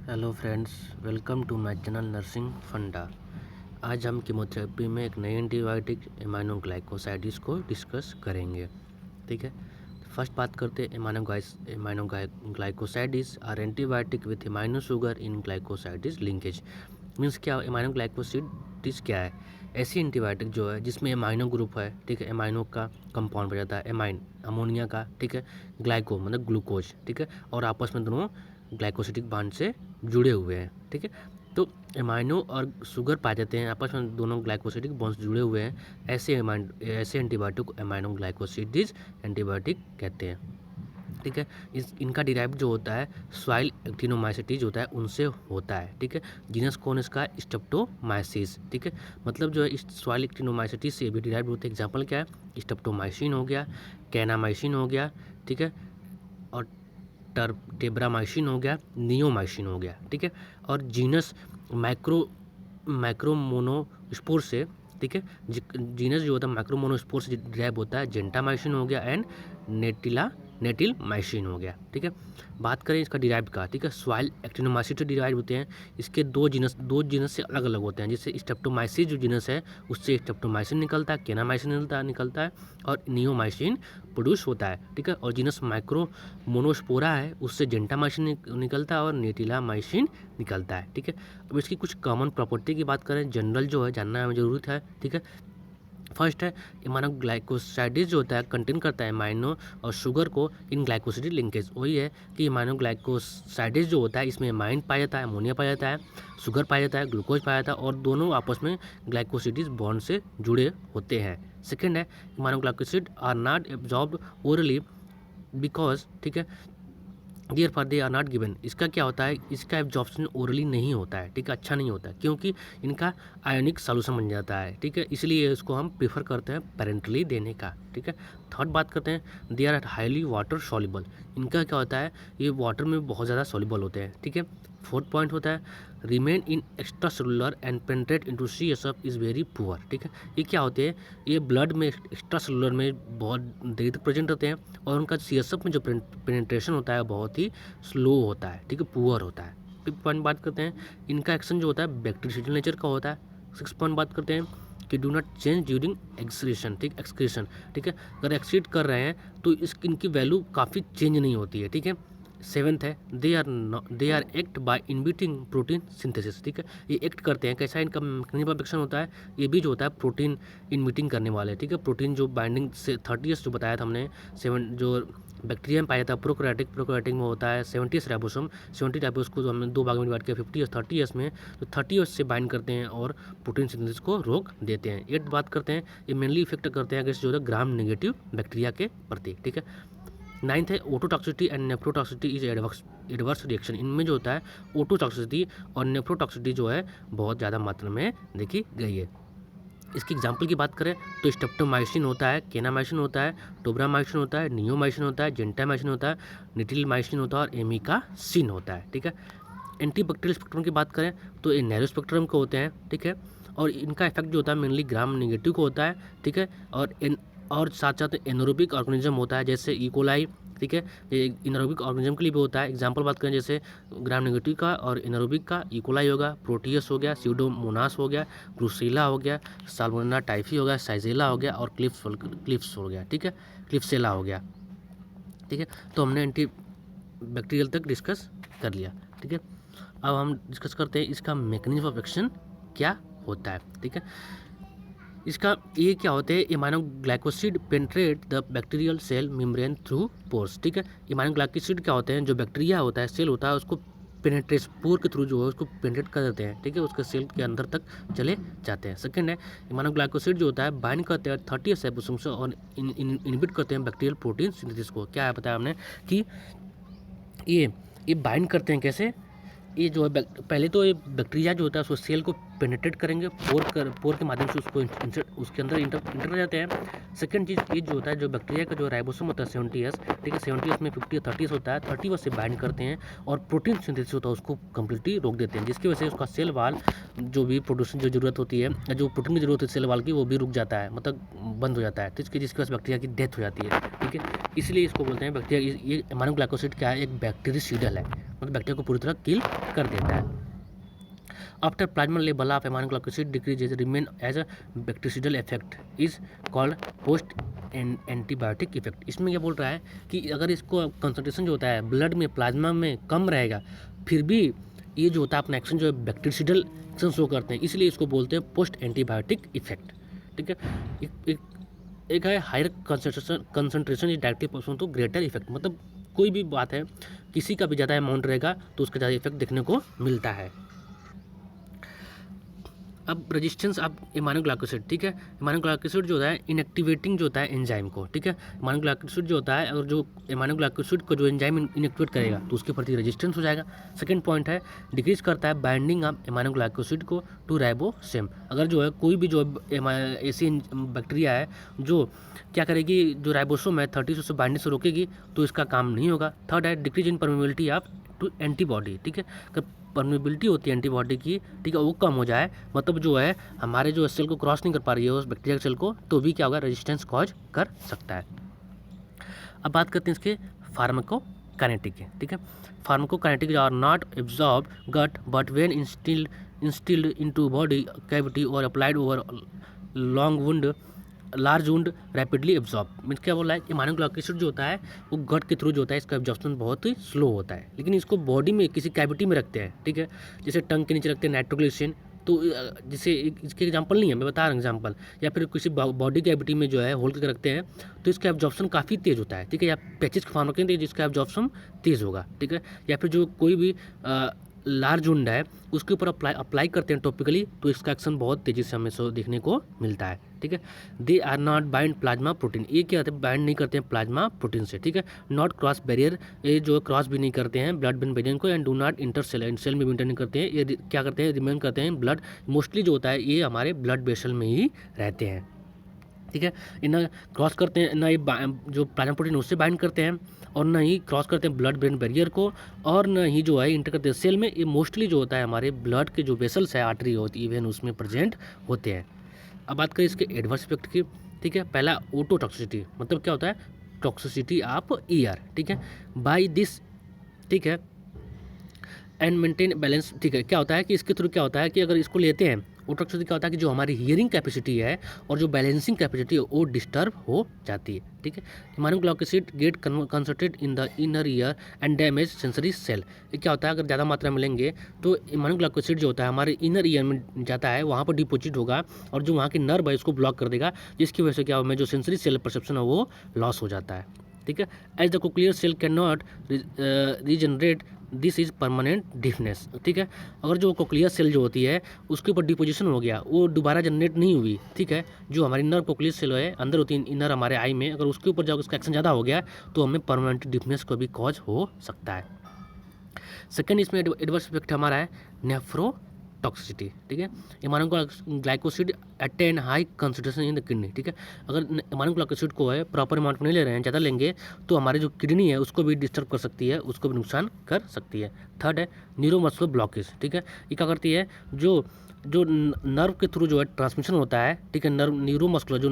Hello friends, welcome to my channel nursing funda. आज हम chemotherapy में एक नई एंटीबायोटिक एमाइनोग्लाइकोसाइड्स को डिस्कस करेंगे। ठीक है, फर्स्ट बात करते हैं aminoglycosides are antibiotic with amino sugar in glycosides linkage. Means क्या, एमाइनोग्लाइकोसाइड्स क्या है? ऐसी एंटीबायोटिक जो है जिसमें एमाइनो ग्रुप है, ठीक है, एमाइनो का कंपाउंड बन जाता है एमाइन अमोनिया का, ठीक है, ग्लाइको मतलब ग्लूकोज, ठीक है, और आपस में दोनों ग्लाइकोसिडिक बांड से जुड़े हुए हैं। ठीक है, तो एमाइनो और शुगर पाए जाते हैं, आपस में दोनों ग्लाइकोसिडिक बॉन्ड्स जुड़े हुए हैं। ऐसे एंटीबायोटिक को एमाइनो ग्लाइकोसिडिस एंटीबायोटिक कहते हैं। ठीक है, इनका डिराइव जो होता है सॉइल एक्टिनोमाइसिटीज होता है, उनसे होता है। ठीक है, जीनस कौन इसका? स्ट्रेप्टोमाइसिस। ठीक है, मतलब जो है इस सॉइल एक्टिनोमाइसिटीज से भी डिराइव होते हैं। एग्जाम्पल क्या है? स्ट्रेप्टोमाइसिन हो गया, कैनामाइसिन हो गया, ठीक है, और टेब्रामाइसिन हो गया, नियोमाइसिन हो गया। ठीक है, और जीनस माइक्रोमोनोस्पोर से, ठीक है, जीनस जो होता है माइक्रोमोनोस्पोर से डिराइव होता है, जेंटामाइसिन हो गया एंड नेटिलमाइसिन हो गया। ठीक है, बात करें इसका डिराइव का, ठीक है, सॉइल एक्टिनोमाइसिन डिराइव होते हैं। इसके दो जीनस से अलग अलग होते हैं। जैसे स्ट्रेप्टोमाइसिस जो जीनस है उससे स्ट्रेप्टोमाइसिन निकलता है, कैनामाइसिन निकलता है और नियोमाइसिन प्रोड्यूस होता है। ठीक है, और जीनस माइक्रोमोनोस्पोरा है उससे जेंटामाइसिन निकलता है और नेटिलामाइसिन निकलता है। ठीक है, अब इसकी कुछ कॉमन प्रॉपर्टी की बात करें, जनरल जो है जानना हमें ज़रूरत है। ठीक है, फर्स्ट है इमाइनोग्लाइकोसाइड्स जो होता है कंटेन करता है एमाइनो और शुगर को इन ग्लाइकोसिडिक लिंकेज। वही है कि इमाइनोग्लाइकोसाइड्स जो होता है इसमें एमाइन पाया जाता है, अमोनिया पाया जाता है, शुगर पाया जाता है, ग्लूकोज पाया जाता है और दोनों आपस में ग्लाइकोसिडिस बॉन्ड से जुड़े होते हैं। सेकेंड है aminoglycoside are not absorbed orally because, ठीक है, therefore they are not given. इसका क्या होता है? इसका एब्जॉर्प्शन ओरली नहीं होता है, ठीक है, अच्छा नहीं होता है क्योंकि इनका आयोनिक सॉल्यूशन बन जाता है। ठीक है, इसलिए इसको हम प्रीफर करते हैं पेरेंटली देने का। ठीक है, थर्ड बात करते हैं they are highly water soluble. इनका क्या होता है? ये वाटर में बहुत ज़्यादा सॉल्युबल होते हैं। ठीक है, फोर्थ पॉइंट होता है remain in extra cellular and penetrate into CSF is very poor. ठीक है, ये क्या होते हैं? ये ब्लड में एक्स्ट्रा सेलुलर में बहुत देर तक प्रेजेंट होते हैं और उनका CSF में जो पेनिट्रेशन होता है बहुत ही स्लो होता है। ठीक है, पुअर होता है। फिफ्थ पॉइंट बात करते हैं इनका एक्शन जो होता है बैक्टीरियल नेचर का होता है। सिक्स पॉइंट बात करते हैं कि do not change during excretion. ठीक, एक्सक्रीशन, ठीक है, अगर एक्सक्रीट कर रहे हैं तो इनकी वैल्यू काफ़ी चेंज नहीं होती है। ठीक है, सेवेंथ है they are act by inhibiting protein synthesis. ठीक है, ये एक्ट करते हैं, कैसा इनका मैकेनिज्म ऑफ एक्शन होता है? ये भी जो होता है प्रोटीन इनबिटिंग करने वाले। ठीक है, प्रोटीन जो बाइंडिंग से 30 जो बताया था हमने, जो बैक्टीरिया में पाया जाता है प्रोकैरियोटिक में होता है 70 राइबोसोम। 70 राइबोस को हमने दो भागों में डिवाइड किया 50 और 30 में, तो 30 से बाइंड करते हैं और प्रोटीन सिंथेसिस को रोक देते हैं। एट बात करते हैं ये मेनली इफेक्ट करते हैं अगेंस्ट जो है ग्राम नेगेटिव बैक्टीरिया के प्रति। ठीक है, नाइन्थ है ओटोटॉक्सिटी एंड नेफ्रोटॉक्सिटी इज एडवर्स रिएक्शन। इनमें जो होता है ओटोटॉक्सिटी और नेफ्रोटॉक्सिटी जो है बहुत ज़्यादा मात्रा में देखी गई है। इसकी एग्जाम्पल की बात करें तो स्ट्रेप्टोमाइसिन होता है, केनामाइसिन होता है, टोब्रामाइसिन होता है, नियोमाइसिन होता है, जेंटामाइसिन होता है, निटिलमाइसिन होता है और एमिकासिन होता है। ठीक है, एंटीबैक्टीरियल स्पेक्ट्रम की बात करें तो ये नैरो स्पेक्ट्रम के होते हैं। ठीक है, और इनका इफेक्ट जो होता है मेनली ग्राम नेगेटिव को होता है। ठीक है, और साथ साथ एनोरोबिक ऑर्गेनिज्म होता है जैसे इकोलाई। ठीक है, ये एनोरोबिक ऑर्गेनिज्म के लिए भी होता है। एग्जांपल बात करें जैसे ग्राम नेगेटिव का और एनोरोबिक का, इकोलाई होगा, प्रोटियस हो गया, स्यूडोमोनास हो गया, ब्रुसेला हो गया, साल्मोनेला टाइफी हो गया, साइजेला हो गया और क्लिप्स हो गया। ठीक है, क्लिप्सेला हो गया। ठीक है, तो हमने एंटी बैक्टीरियल तक डिस्कस कर लिया। ठीक है, अब हम डिस्कस करते हैं इसका मैकेनिज्म ऑफ एक्शन क्या होता है। ठीक है, इसका ये क्या होते हैं? Aminoglycoside penetrate the bacterial cell membrane through pores. ठीक है, इमाइनोग्लाइकोसिड क्या होते हैं? जो बैक्टीरिया होता है, सेल होता है, उसको पेनिट्रेट पोर के थ्रू जो है उसको पेनिट्रेट कर देते हैं। ठीक है, उसके सेल के अंदर तक चले जाते हैं। सेकंड है इमाइनोग्लाइकोसिड जो होता है बाइंड करते हैं 30 राइबोसोम से और इनहिबिट करते हैं बैक्टीरियल प्रोटीन सिंथेसिस को। क्या है बताया हमने कि ये बाइंड करते हैं कैसे? ये जो है पहले तो ये बैक्टीरिया जो होता है उसको सेल को पेनिट्रेट करेंगे, पोर के माध्यम से उसको उसके अंदर इंटर कर जाते हैं। सेकंड चीज़ ये जो होता है, जो बैक्टीरिया का जो राइबोसोम होता है 70S, ठीक है, 70S में 50 और 30 होता है, 30 से बाइंड करते हैं और प्रोटीन सिंथेसिस होता है उसको कम्प्लीटली रोक देते हैं, जिसकी वजह से उसका सेल वाल जो भी प्रोड्यूसन जो जरूरत होती है, जो प्रोटीन की जरूरत है सेल वाल की, वो भी रुक जाता है, मतलब बंद हो जाता है, तो जिसकी वजह से बैक्टीरिया की डेथ हो जाती है। ठीक है, इसलिए इसको बोलते हैं बैक्टीरिया। ये इमाइनोग्लाइकोसिड क्या है? एक बैक्टीरिसिडल है। मतलब बैक्टीरिया को पूरी तरह किल कर देता है। After plasma level of aminoglycoside decreases remain as a bacterial effect is called post antibiotic effect. इसमें क्या बोल रहा है कि अगर इसको कंसंट्रेशन जो होता है ब्लड में प्लाज्मा में कम रहेगा, फिर भी ये जो होता है अपना एक्शन जो है बैक्टीरियल एक्शन शो करते हैं, इसलिए इसको बोलते हैं पोस्ट एंटीबायोटिक इफेक्ट। ठीक है, एक है higher concentration is directly proportional to greater effect. मतलब कोई भी बात है, किसी का भी ज़्यादा अमाउंट रहेगा तो उसका ज़्यादा इफेक्ट देखने को मिलता है। अब रेजिस्टेंस ऑफ इमाइनो ग्लाइकोसाइड। ठीक है, इमाइनो ग्लाइकोसाइड जो होता है इनएक्टिवेटिंग जो होता है एंजाइम को। ठीक है, इमाइनो ग्लाइकोसाइड जो होता है, अगर जो इमाइनो ग्लाइकोसाइड को जो एंजाइम इनएक्टिवेट करेगा तो उसके प्रति रेजिस्टेंस हो जाएगा। सेकंड पॉइंट है डिक्रीज करता है बाइंडिंग ऑफ इमाइनो ग्लाइकोसाइड को टू राइबोसोम। अगर जो है कोई भी जो ऐसी बैक्टीरिया है जो क्या करेगी, जो राइबोसोम है 30 से बाइंडिंग से रोकेगी, तो इसका काम नहीं होगा। थर्ड है decrease in permeability of to antibody. ठीक है, अगर परमेबिलिटी होती है एंटीबॉडी की, ठीक है, वो कम हो जाए, मतलब जो है हमारे जो सेल को क्रॉस नहीं कर पा रही है उस बैक्टीरिया सेल को, तो भी क्या होगा, रेजिस्टेंस कॉज कर सकता है। अब बात करते हैं इसके फार्माकोकाइनेटिक के। ठीक है, pharmacokinetic are not absorb gut but when instilled into body cavity और applied over long wound large wound rapidly absorb. Means क्या बोल रहा है कि इमाइनो ग्लाइकोसाइड जो होता है वो गट के थ्रू जो होता है इसका एब्जॉर्प्शन बहुत ही स्लो होता है, लेकिन इसको बॉडी में किसी कैविटी में रखते हैं। ठीक है, जैसे टंग के नीचे रखते हैं नाइट्रोग्लिसरीन, तो जैसे इसके एग्जांपल नहीं है, मैं बता रहा हूँ एग्जांपल, या फिर किसी बॉडी कैविटी में जो है होल करके रखते हैं तो इसका एब्जॉर्प्शन काफ़ी तेज़ होता है। ठीक है, या पैचिस का फॉर्म रखेंगे जिसका एब्जॉर्प्शन तेज़ होगा। ठीक है, या फिर जो कोई भी लार्ज वुंड है उसके ऊपर अप्लाई करते हैं टॉपिकली, तो इसका एक्शन बहुत तेज़ी से हमें देखने को मिलता है। ठीक है, they are not bind plasma protein, ये क्या होता है, बाइंड नहीं करते हैं प्लाज्मा प्रोटीन से। ठीक है, नॉट क्रॉस बैरियर, ये जो क्रॉस भी नहीं करते हैं ब्लड ब्रेन बैरियर को, and do not enter cell, cell में भी इंटर नहीं करते हैं, ये क्या करते हैं, रिमेन करते हैं ब्लड, मोस्टली जो होता है ये हमारे ब्लड वेसल में ही रहते हैं। ठीक है, इन्हें क्रॉस करते हैं ना, ये जो प्लाज्मा प्रोटीन उससे बाइंड करते हैं, और ना ही क्रॉस करते हैं ब्लड ब्रेन बैरियर को, और न ही जो है इंटर करते हैं सेल में। ये मोस्टली जो होता है हमारे ब्लड के जो वेसल्स है, आर्टरी होती है, इवन उसमें प्रेजेंट होते हैं। अब बात करें इसके एडवर्स इफेक्ट की। ठीक है, पहला ओटोटॉक्सिसिटी, मतलब क्या होता है, टॉक्सिसिटी ऑफ ईयर। ठीक है, बाय दिस, ठीक है, एंड मेंटेन बैलेंस। ठीक है, क्या होता है कि इसके थ्रू क्या होता है कि अगर इसको लेते हैं, ओटोटॉक्सिसिटी क्या होता है कि जो हमारी हियरिंग कैपेसिटी है और जो बैलेंसिंग कैपेसिटी है वो डिस्टर्ब हो जाती है। ठीक है, amino glycoside get concentrated in the inner ear and damage sensory cell. ये क्या होता है, अगर ज़्यादा मात्रा में लेंगे तो इमाइनो ग्लाइकोसाइड जो होता है हमारे इनर ईयर में जाता है, वहाँ पर डिपोजिट होगा, और जो वहाँ की नर्व है उसको ब्लॉक कर देगा, जिसकी वजह से क्या होगा, जो सेंसरी सेल परसेप्शन है वो लॉस हो जाता है। ठीक है, as the cochlear cell can not regenerate, this is permanent deafness. ठीक है, अगर जो कोक्लियर सेल जो होती है उसके ऊपर डिपोजिशन हो गया, वो दोबारा जनरेट नहीं हुई। ठीक है, जो हमारी इनर कोक्लियर सेल है अंदर होती है इनर हमारे आई में, अगर उसके ऊपर जाकर उसका एक्शन ज़्यादा हो गया तो हमें परमानेंट डिफनेस को भी कॉज हो सकता है। सेकेंड इसमें एडवर्स इफेक्ट हमारा है नेफ्रोटॉक्सिसिटी। ठीक है, amino glycoside attain high concentration in the kidney. ठीक है, अगर इमाइनो ग्लाइकोसाइड को है प्रॉपर अमाउंट में नहीं ले रहे हैं, ज़्यादा लेंगे तो हमारी जो किडनी है उसको भी डिस्टर्ब कर सकती है, उसको भी नुकसान कर सकती है। थर्ड है न्यूरोमस्कुलर ब्लॉकेज। ठीक है, ये क्या करती है, जो जो नर्व के थ्रू जो है ट्रांसमिशन होता है, ठीक है, न्यूरोमस्कुलर जो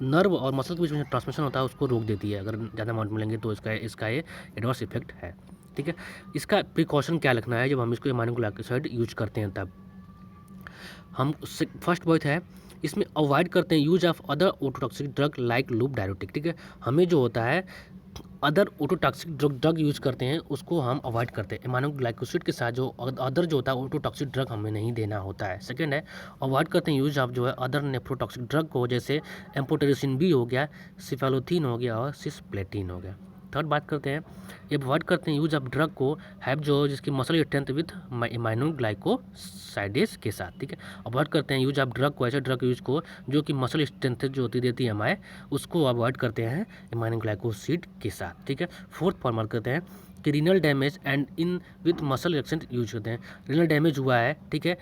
नर्व और मसल के बीच में ट्रांसमिशन होता है उसको रोक देती है, अगर ज़्यादा अमाउंट में लेंगे तो इसका ये एडवर्स इफेक्ट है। ठीक है, इसका प्रिकॉशन क्या रखना है जब हम इसको इमाइनो ग्लाइकोसाइड यूज करते हैं, तब हम फर्स्ट पॉइंट है इसमें अवॉइड करते हैं use of other ototoxic drug like loop diuretic. ठीक है, हमें जो होता है अदर ओटोटॉक्सिक ड्रग यूज करते हैं उसको हम अवॉइड करते हैं। इमाइनो ग्लाइकोसाइड के साथ जो अदर जो होता है ओटोटॉक्सिक ड्रग हमें नहीं देना होता है। सेकंड है अवॉइड करते हैं यूज ऑफ जो है अदर नेफ्रोटॉक्सिक ड्रग को, जैसे एम्फोटेरिसिन बी हो गया, सिफेलोथीन हो गया और सिस्प्लेटिन हो गया। थर्ड बात करते हैं ये अवॉइड करते हैं यूज ऑफ ड्रग को हैव जो जिसकी मसल स्ट्रेंथ विथ इमाइनो ग्लाइकोसाइडेज के साथ। ठीक है, अवॉइड करते हैं यूज ऑफ ड्रग को, ऐसे ड्रग यूज को जो कि मसल स्ट्रेंथ जो होती देती है हमारे, उसको अवॉइड करते हैं इमाइनो ग्लाइकोसाइड के साथ। ठीक है, फोर्थ फॉर्मल करते हैं कि renal damage and in with muscle relaxant use करते हैं। रीनल डैमेज हुआ है, ठीक है,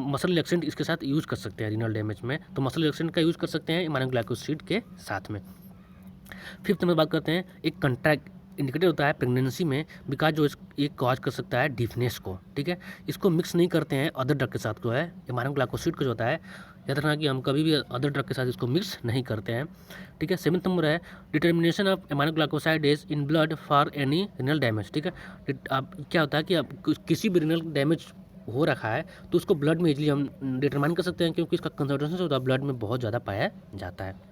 मसल रिलेक्सेंट इसके साथ यूज कर सकते हैं। रीनल डैमेज में तो मसल रिलेक्सेंट का यूज कर सकते हैं इमाइनो ग्लाइकोसाइड के साथ में। फिफ्थ में बात करते हैं एक कंट्रैक्ट इंडिकेटर होता है प्रेगनेंसी में, बिकॉज जो ये कॉज कर सकता है डिफनेस को। ठीक है, इसको मिक्स नहीं करते हैं अदर ड्रग के साथ, जो है इमाइनो ग्लाइकोसाइड का जो होता है याद रखना कि हम कभी भी अदर ड्रग के साथ इसको मिक्स नहीं करते हैं, ठीक है। 7th नंबर है determination of amino glycosidase in blood for any renal damage, ठीक है। अब क्या होता है कि अब किसी भी रिनल डैमेज हो रखा है तो उसको ब्लड में इजीली हम डिटरमाइन कर सकते हैं, क्योंकि इसका कंसंट्रेशन जो होता है ब्लड में बहुत ज़्यादा पाया जाता है।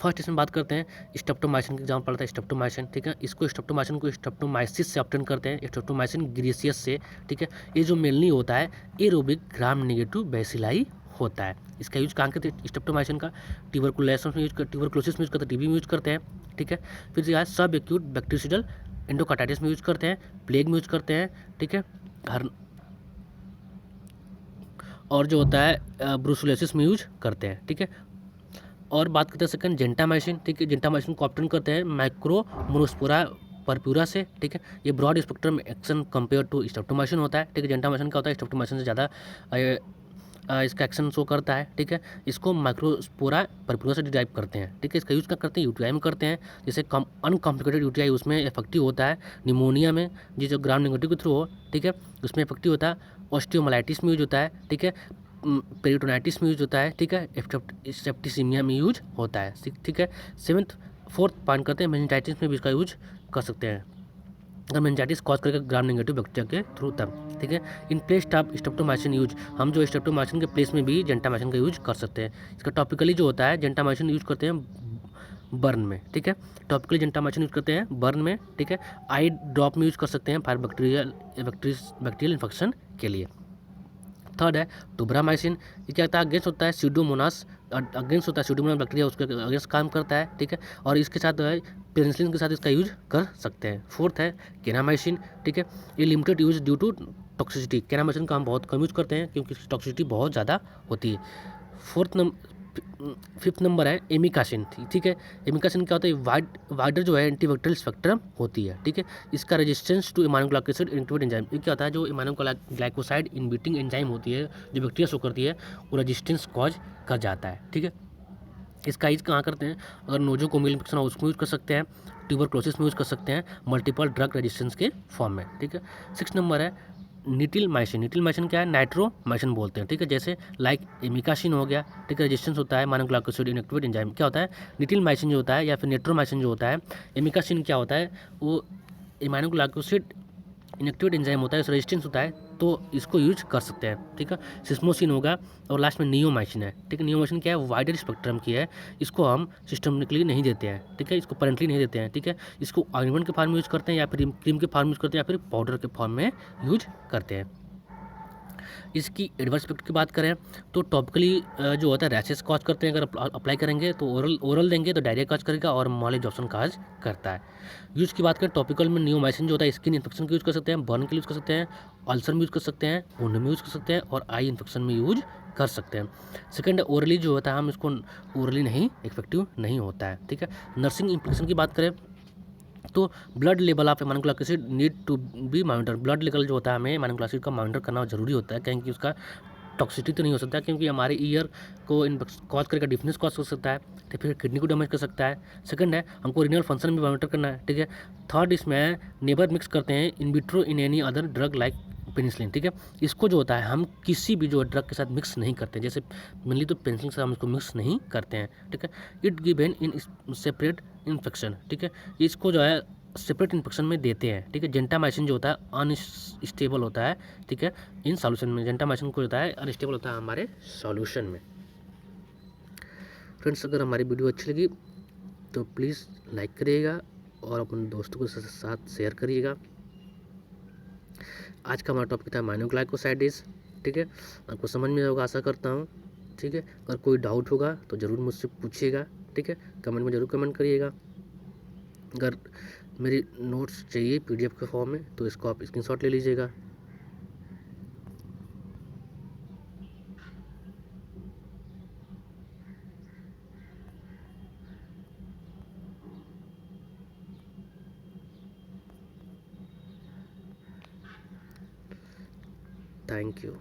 फर्स्ट इसमें बात करते हैं स्ट्रेप्टोमाइसिन की, एग्जाम्पल पड़ता है स्ट्रेप्टोमाइसिन, ठीक है। इसको स्ट्रेप्टोमाइसिन को स्ट्रेप्टोमाइसिस से ऑब्टेन करते हैं, स्ट्रेप्टोमाइसिन ग्रीसियस से, ठीक है। ये जो मेनली होता है एरोबिक ग्राम नेगेटिव बैसिलाई होता है। इसका यूज कहाँ करते हैं स्ट्रेप्टोमाइसिन का? ट्यूबरकुलोसिस में यूज करते हैं, टीबी में यूज करते हैं, ठीक है। फिर जो है सब एक्यूट बैक्टीरियल एंडोकार्टाइटिस में यूज करते हैं, प्लेग में यूज करते हैं, ठीक है। हर और जो होता है ब्रूसुलोसिस में यूज करते हैं, ठीक है। और बात करते हैं सेकंड जेंटामाइसिन, ठीक है। जेंटामाइसिन को ऑब्टेन करते हैं माइक्रोमोनोस्पोरा परप्यूरा से, ठीक है। ये broad spectrum action compare to streptomycin होता है, ठीक है। जेंटामाइसिन क्या होता है स्ट्रेप्टोमाइसिन से ज़्यादा इसका एक्शन शो करता है, ठीक है। इसको माइक्रोस्पोरा परप्यूरा से डिराइव करते हैं, ठीक है। इसका यूज़ क्या करते हैं यूटीआई में करते हैं, जैसे अनकॉम्प्लिकेटेड यूटीआई उसमें इफेक्टिव होता है, निमोनिया में जो ग्राम नेगेटिव के थ्रू हो, ठीक है, उसमें इफेक्टिव होता है। ऑस्टियोमाइलिटिस में यूज होता है, ठीक है। पेरिटोनाइटिस में यूज होता है, ठीक है। सेप्टिसीमिया में यूज होता है, ठीक है। फोर्थ पॉइंट करते हैं मेनिंजाइटिस में भी इसका यूज कर सकते हैं, अगर मेनिंजाइटिस कॉज करेगा ग्राम नेगेटिव बैक्टीरिया के थ्रू तब, ठीक है। In place of streptomycin use, हम जो स्ट्रेप्टोमाइसिन के प्लेस में भी जेंटामाइसिन का यूज कर सकते हैं। इसका टॉपिकली जो होता है जेंटामाइसिन यूज करते हैं बर्न में, ठीक है। टॉपिकली जेंटामाइसिन यूज करते हैं बर्न में, ठीक है। आई ड्रॉप में यूज कर सकते हैं फायर बैक्टीरियल इन्फेक्शन के लिए। थर्ड है टुब्रामाइसिन, ये क्या होता है अगेंस्ट होता है सीडोमोनास, अगेंस्ट होता है सीडोमोनास बैक्टीरिया, उसके अगेंस्ट काम करता है, ठीक है। और इसके साथ जो है पेनिसिलिन के साथ इसका यूज कर सकते हैं। फोर्थ है केनामाइसिन, ठीक है। ये limited use due to toxicity, kanamycin का हम बहुत कम यूज करते हैं क्योंकि इसकी टॉक्सिसिटी बहुत ज़्यादा होती है। फिफ्थ नंबर है एमिकासिन, ठीक है। एमिकासिन क्या होता है वाइडर जो है एंटीबैक्टीरियल स्पेक्ट्रम होती है, ठीक है। इसका रेजिस्टेंस टू इम्यूनोग्लाइकोसाइड इनहिबिट एंजाइम, ये क्या होता है जो इम्यूनोग्लाइकोसाइड इनहिबिटिंग एंजाइम होती है जो बैक्टीरिया शो करती है वो रेजिस्टेंस कॉज कर जाता है, ठीक है। इसका यूज कहाँ करते हैं? अगर नोजोकोमियल इन्फेक्शन हो उसमें यूज कर सकते हैं, ट्यूबरक्लोसिस में यूज कर सकते हैं, मल्टीपल ड्रग रेजिस्टेंस के फॉर्म में, ठीक है। 6 नंबर है निटिलमाइसिन, निटिलमाइसिन क्या है नाइट्रोमाइसिन बोलते हैं, ठीक है। जैसे लाइक एमिकासिन हो गया, ठीक है, रेजिस्टेंस होता है मोनोग्लाइकोसाइड इनएक्टिवेट एंजाइम, क्या होता है निटिलमाइसिन जो होता है या फिर नेट्रोमाइसिन जो होता है, एमिकासिन क्या होता है वो इमाइनोग्लाइकोसाइड इनएक्टिवेट एंजाइम होता है, इस रेजिस्टेंस होता है तो इसको यूज कर सकते हैं, ठीक है। सिस्मोसिन होगा और लास्ट में नियोमाइसिन है, ठीक है। नियोमाइसिन क्या है वाइडर स्पेक्ट्रम की है, इसको हम सिस्टमिकली नहीं देते हैं, ठीक है, इसको पेरेंटली नहीं देते हैं, ठीक है। इसको ऑइंटमेंट के फॉर्म में यूज करते हैं या फिर क्रीम के फॉर्म में यूज करते हैं या फिर पाउडर के फॉर्म में यूज करते हैं। इसकी एडवर्स इफेक्ट की बात करें तो टॉपिकली जो होता है रैशेस कॉज करते हैं, अगर अप्लाई करेंगे तो ओरल देंगे तो डायरिया कॉज करेगा और मॉल एब्जॉर्प्शन कॉज करता है। यूज़ की बात करें टॉपिकल में नियोमाइसिन जो होता है स्किन इन्फेक्शन के यूज़ कर सकते हैं, बर्न के यूज़ कर सकते हैं, अल्सर में यूज़ कर सकते हैं, वुंड में यूज़ कर सकते हैं और आई इन्फेक्शन में यूज कर सकते हैं। सेकंड ओरली जो होता है हम इसको ओरली नहीं इफेक्टिव नहीं होता है, ठीक है। नर्सिंग इम्प्लीकेशन की बात करें तो blood level of aminoglyc acid need to be monitor, blood level जो होता है हमें एमाइनोग्लाइक एसिड का मॉनिटर करना जरूरी होता है, क्योंकि उसका टॉक्सिसिटी तो नहीं हो सकता क्योंकि हमारे ईयर को कॉज करेगा, डिफनेस कॉज हो सकता है, तो फिर किडनी को डैमेज कर सकता है। सेकंड है हमको रीनल फंक्शन भी मॉनिटर करना है, ठीक है। थर्ड इसमें नेबर मिक्स करते हैं in vitro in any other drug like penicillin, ठीक है। इसको जो होता है हम किसी भी जो ड्रग के साथ मिक्स नहीं करते, जैसे मेनली तो पेनिसिलिन के साथ हम इसको मिक्स नहीं करते हैं, ठीक है। It given in separate infection, ठीक है, इसको जो है सेपरेट इन्फेक्शन में देते हैं, ठीक है। जेंटामाइसिन जो होता है अनस्टेबल होता है, ठीक है, इन सॉल्यूशन में जेंटामाइसिन को होता है अनस्टेबल होता है हमारे सॉल्यूशन में। फ्रेंड्स अगर हमारी वीडियो अच्छी लगी तो प्लीज़ लाइक करिएगा और अपने दोस्तों के साथ शेयर करिएगा। आज का हमारा टॉपिक था माइनोग्लाइकोसाइडेज, ठीक है, आपको समझ में होगा आशा करता हूँ, ठीक है। अगर कोई डाउट होगा तो ज़रूर मुझसे पूछिएगा, ठीक है, कमेंट में ज़रूर कमेंट करिएगा। अगर मेरी नोट्स चाहिए पीडीएफ के फॉर्म में तो इसको आप स्क्रीनशॉट ले लीजिएगा। Thank you.